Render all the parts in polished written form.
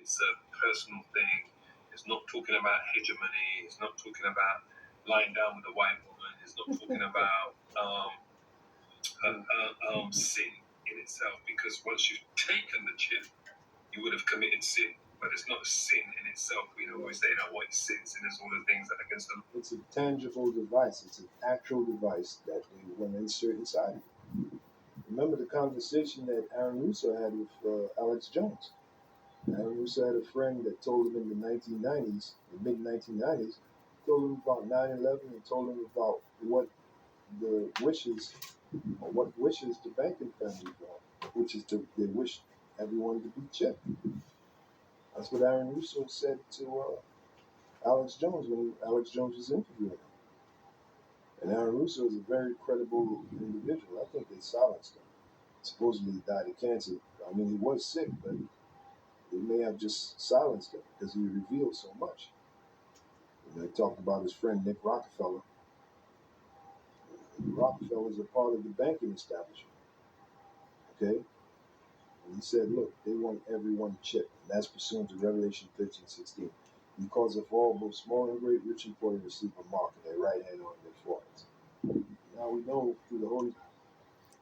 It's a personal thing. It's not talking about hegemony. It's not talking about lying down with a white woman. It's not talking about sin in itself, because once you've taken the chip, you would have committed sin. But it's not a sin in itself. We always say that what is sin? Sin is all the things that are against the law. It's a tangible device. It's an actual device that they want to insert inside you. Remember the conversation that Aaron Russo had with Alex Jones. Aaron Russo had a friend that told him in the 1990s, the mid-1990s, told him about 9/11 and told him about what the wishes, or what wishes the banking family want, which is they wish everyone to be chipped. That's what Aaron Russo said to Alex Jones when Alex Jones was interviewing him. And Aaron Russo is a very credible individual. I think they silenced him. Supposedly he died of cancer. I mean, he was sick, but they may have just silenced him because he revealed so much. They talked about his friend Nick Rockefeller. Rockefeller is a part of the banking establishment. Okay? And he said, look, they want everyone chipped. And that's pursuant to Revelation 13:16. Because of all, both small and great, rich and poor, receive a mark in their right hand or in their foreheads. Now we know through the Holy.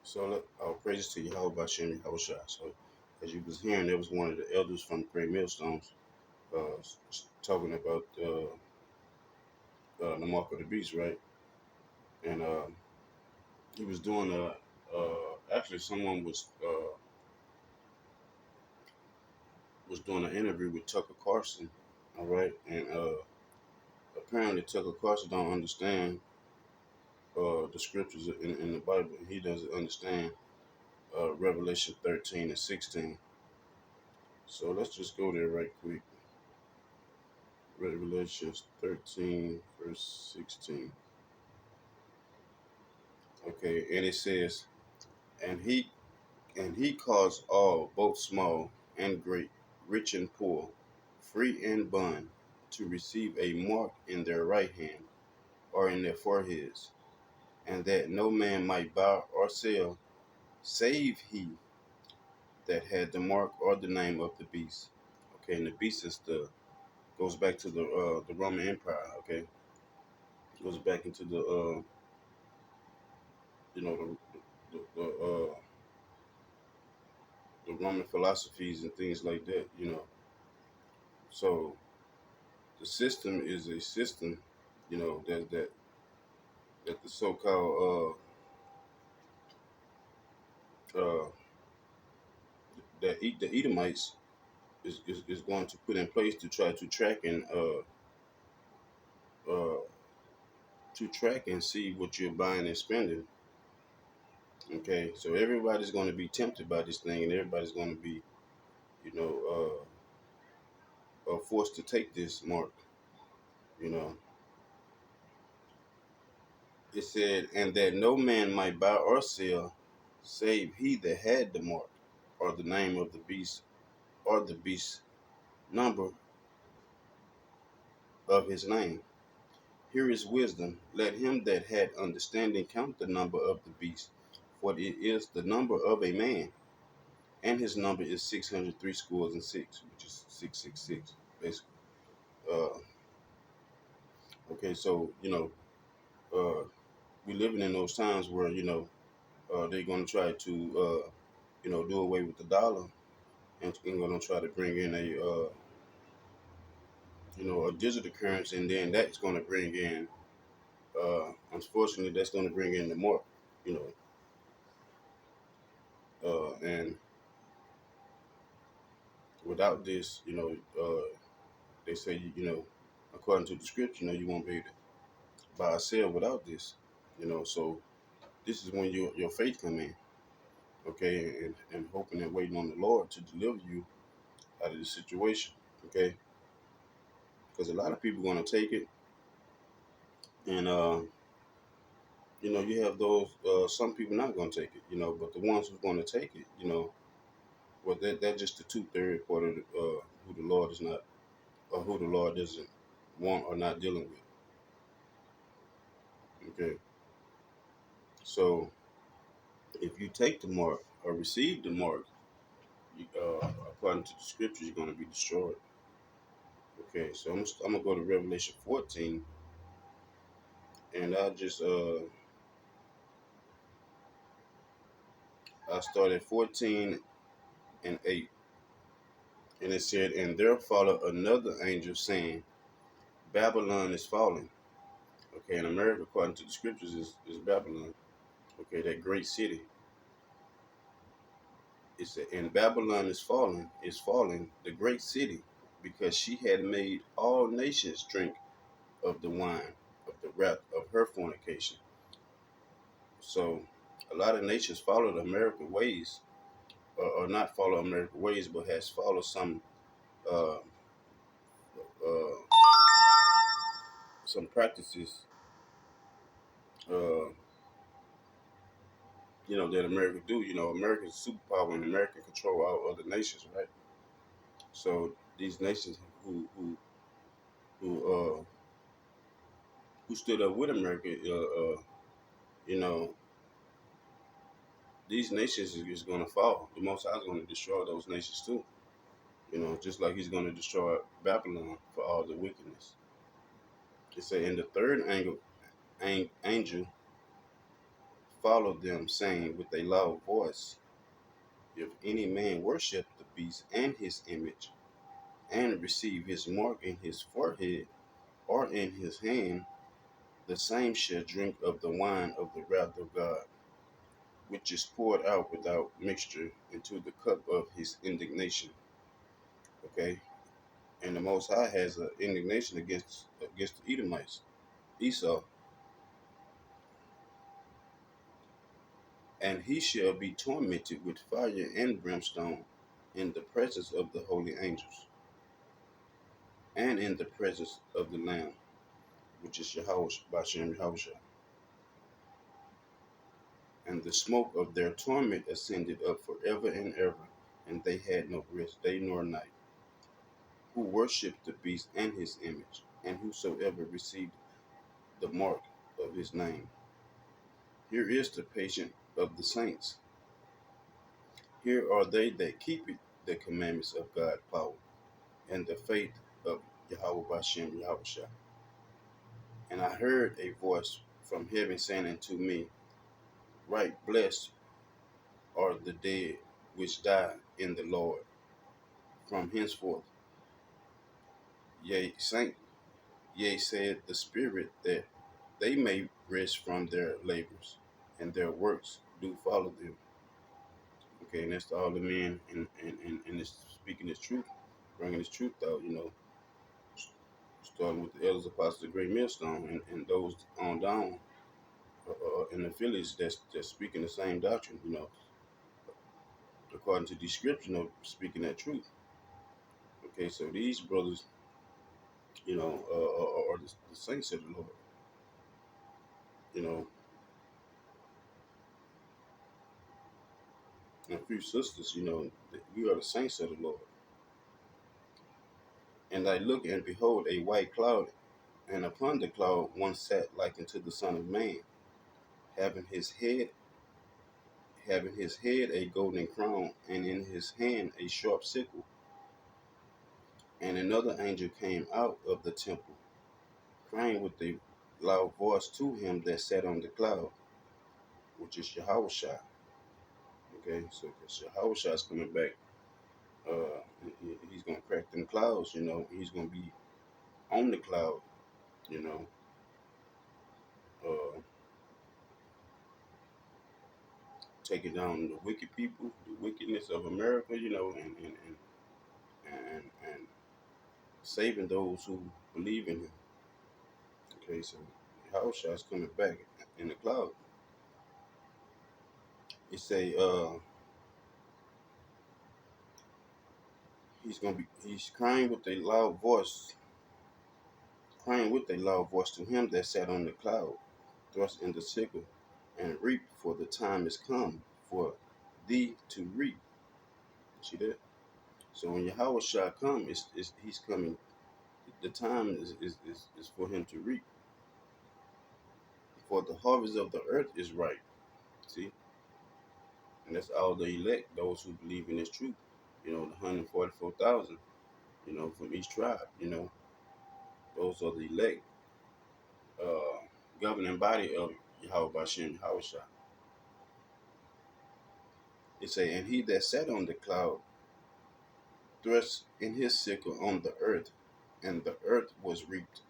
So look, all praises to Yahweh Shem Yahushua. So as you was hearing, there was one of the elders from the Great Millstones talking about the mark of the beast, right? And he was doing actually someone was doing an interview with Tucker Carlson, all right, and apparently Tucker Carlson don't understand the scriptures in the Bible. He doesn't understand Revelation 13 and 16. So let's just go there right quick. Revelation 13 verse 16. Okay, and it says, and he caused all, both small and great, rich and poor, free and bond, to receive a mark in their right hand or in their foreheads, and that no man might buy or sell, save he that had the mark or the name of the beast. Okay, and the beast is goes back to the Roman Empire. Okay, goes back into the you know the Roman philosophies and things like that. So the system is a system, that the so-called the Edomites is going to put in place to try uh, to track and see what you're buying and spending. Okay, so everybody's going to be tempted by this thing, and everybody's going to be, you know, forced to take this mark. You know, it said, and that no man might buy or sell, save he that had the mark, or the name of the beast, or the beast's number of his name. Here is wisdom. Let him that had understanding count the number of the beast, for it is the number of a man, and his number is 603 scores and six, which is 666, basically. Uh, okay, so we're living in those times where they're going to try to do away with the dollar, and going to try to bring in a digital currency, and then that's going to bring in, unfortunately, that's going to bring in the mark, you and without this, they say, according to the scripture, you won't be able to buy or sell without this, so this is when your faith come in, okay, and hoping and waiting on the Lord to deliver you out of the situation, okay, because a lot of people going to take it, and you have those, some people not going to take it, but the ones who's going to take it, well, that's just the 2/3 part of who the Lord is not, or who the Lord doesn't want or not dealing with. Okay, so if you take the mark or receive the mark, according to the scriptures, you're going to be destroyed. Okay, so I'm gonna go to Revelation 14, and I start at 14 and 8, and it said, and there followed another angel saying, Babylon is falling. Okay, in America, according to the scriptures, is Babylon. Okay, that great city. It said, and Babylon is falling, the great city, because she had made all nations drink of the wine of the wrath of her fornication. So a lot of nations followed American ways, or not follow American ways, but has followed uh, uh, some practices, uh, that America do. America's superpower and America control all other nations, right? So these nations who uh, who stood up with America, you know, these nations is going to fall. The Most High is going to destroy those nations too. Just like He's going to destroy Babylon for all the wickedness. It say, in the third angel followed them, saying with a loud voice, if any man worship the beast and his image, and receive his mark in his forehead or in his hand, the same shall drink of the wine of the wrath of God, which is poured out without mixture into the cup of his indignation. Okay, and the Most High has an indignation against the Edomites, Esau, and he shall be tormented with fire and brimstone in the presence of the holy angels, and in the presence of the Lamb, which is Yahweh Bashem Yahushua. And the smoke of their torment ascended up forever and ever, and they had no rest day nor night, who worshipped the beast and his image, and whosoever received the mark of his name. Here is the patience of the saints. Here are they that keep the commandments of God's power, and the faith of Yahweh Bashem Yahushua. And I heard a voice from heaven saying unto me, right, blessed are the dead which die in the Lord from henceforth. Yea, saint, yea, said the Spirit, that they may rest from their labors, and their works do follow them. Okay, and that's to all the men and it's speaking this truth, bringing this truth out, starting with the elders, apostles, the great millstone, and those on down in the village that's speaking the same doctrine, according to the scripture, speaking that truth. Okay, so these brothers, are the saints of the Lord, you know, and a few sisters, we are the saints of the Lord. And I look and behold a white cloud, and upon the cloud one sat like unto the Son of Man, having his head a golden crown, and in his hand a sharp sickle. And another angel came out of the temple, crying with a loud voice to him that sat on the cloud, which is Yahushua. Okay, so Yahushua is coming back. He's gonna crack them clouds. He's gonna be on the cloud. You know, uh, taking down the wicked people, the wickedness of America. And saving those who believe in him. Okay, so Yahushua is coming back in the cloud. It say he's crying with a loud voice to him that sat on the cloud, thrust in the sickle, and reap, for the time is come for thee to reap. See that? So when Yahushua comes, he's coming. The time is for him to reap. For the harvest of the earth is ripe. See? And that's all the elect, those who believe in this truth. You know, the 144,000. You know, from each tribe. You know, those are the elect, uh, governing body of Yahweh Bashem Yahushua. It say, and he that sat on the cloud thrust in his sickle on the earth, and the earth was reaped.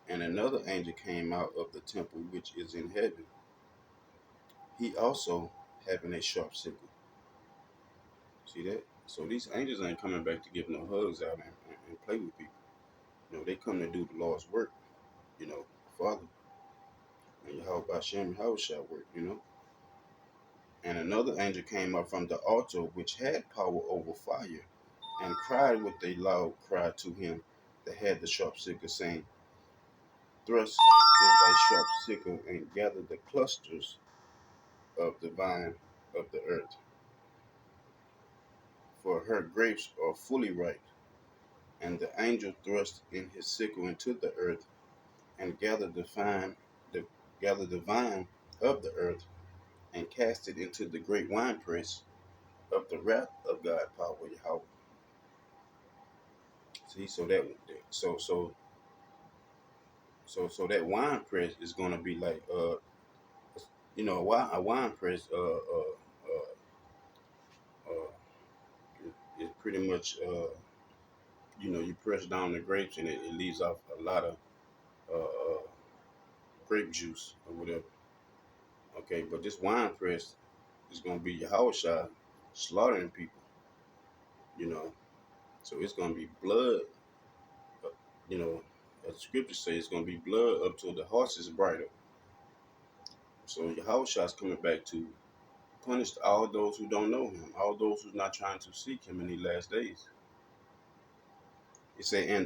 And another angel came out of the temple which is in heaven, he also having a sharp sickle. See that? So these angels ain't coming back to give no hugs out and play with people. You know, they come to do the Lord's work, you know, Father, and Yahweh Bashem Yahushua work, you know. And another angel came up from the altar which had power over fire, and cried with a loud cry to him that had the sharp sickle, saying, thrust with thy sharp sickle and gather the clusters of the vine of the earth, for her grapes are fully ripe. And the angel thrust in his sickle into the earth, and gathered the vine of the earth, and cast it into the great winepress of the wrath of God power Yahweh. See, so so so that wine press is gonna be like you know, a wine press uh is pretty much you know, you press down the grapes and it leaves off a lot of grape juice or whatever. Okay, but this wine press is gonna be Yahushua slaughtering people, you know. So it's gonna be blood, uh, you know, as the scriptures say, it's gonna be blood up to the horse's bridle. So Yahushua is coming back to punish all those who don't know him, all those who's not trying to seek him in these last days. It say, and